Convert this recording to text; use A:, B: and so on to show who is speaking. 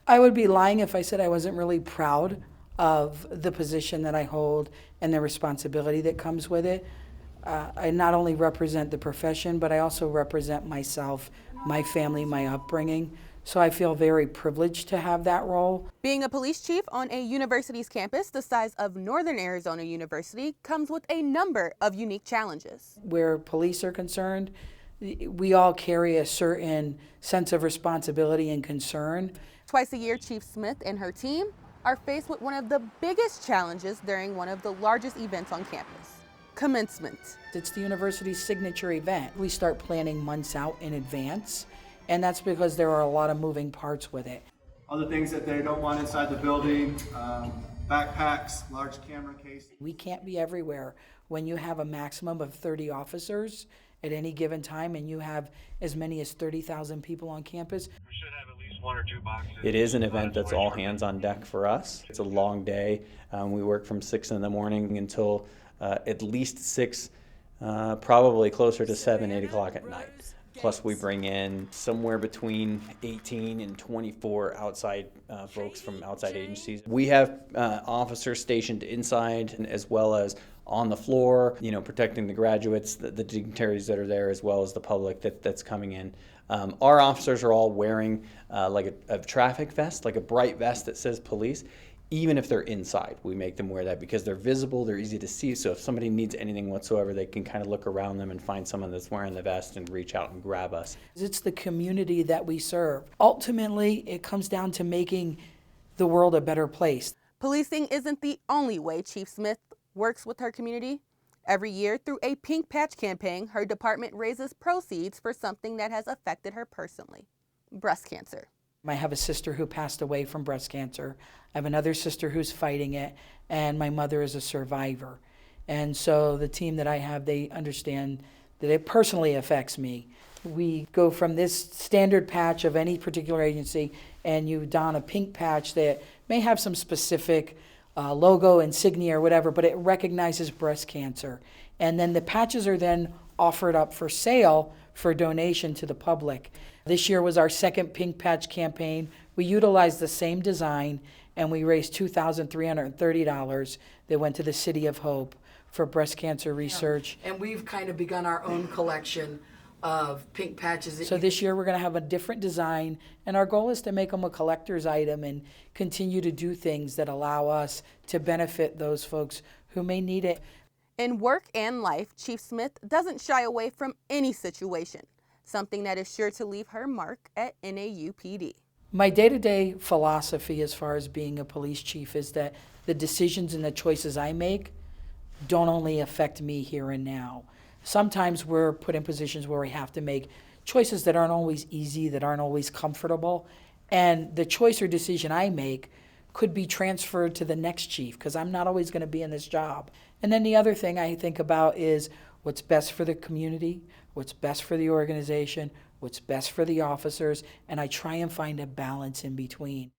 A: I would be lying if I said I wasn't really proud of the position that I hold and the responsibility that comes with it. I not only represent the profession, but I also represent myself, my family, my upbringing. So I feel very privileged to have that role.
B: Being a police chief on a university's campus the size of Northern Arizona University comes with a number of unique challenges.
A: Where police are concerned, we all carry a certain sense of responsibility and concern.
B: Twice a year, Chief Smith and her team are faced with one of the biggest challenges during one of the largest events on campus, commencement.
A: It's the university's signature event. We start planning months out in advance, and that's because there are a lot of moving parts with it.
C: Other things that they don't want inside the building, backpacks, large camera cases.
A: We can't be everywhere. When you have a maximum of 30 officers at any given time and you have as many as 30,000 people on campus.
D: We should have at least 1 or 2 boxes.
E: It is an event that's all hands on deck for us. It's a long day. We work from 6 in the morning until at least 6, probably closer to 7, 8 o'clock at night. Plus we bring in somewhere between 18 and 24 outside folks from outside agencies. We have officers stationed inside as well as on the floor, protecting the graduates, the dignitaries that are there, as well as the public that's coming in. Our officers are all wearing like a traffic vest, like a bright vest that says police. Even if they're inside, we make them wear that because they're visible, they're easy to see. So if somebody needs anything whatsoever, they can kind of look around them and find someone that's wearing the vest and reach out and grab us.
A: It's the community that we serve. Ultimately, it comes down to making the world a better place.
B: Policing isn't the only way Chief Smith works with her community. Every year, through a Pink Patch campaign, her department raises proceeds for something that has affected her personally: breast cancer.
A: I have a sister who passed away from breast cancer. I have another sister who's fighting it, and my mother is a survivor. And so the team that I have, they understand that it personally affects me. We go from this standard patch of any particular agency, and you don a pink patch that may have some specific logo, insignia, or whatever, but it recognizes breast cancer. And then the patches are then offered up for sale for donation to the public. This year was our second Pink Patch campaign. We utilized the same design, and we raised $2,330 that went to the City of Hope for breast cancer research. And we've kind of begun our own collection of pink patches. So this year we're going to have a different design, and our goal is to make them a collector's item and continue to do things that allow us to benefit those folks who may need it.
B: In work and life, Chief Smith doesn't shy away from any situation, something that is sure to leave her mark at NAUPD.
A: My day-to-day philosophy as far as being a police chief is that the decisions and the choices I make don't only affect me here and now. Sometimes we're put in positions where we have to make choices that aren't always easy, that aren't always comfortable, and the choice or decision I make could be transferred to the next chief because I'm not always going to be in this job. And then the other thing I think about is what's best for the community, what's best for the organization, what's best for the officers, and I try and find a balance in between.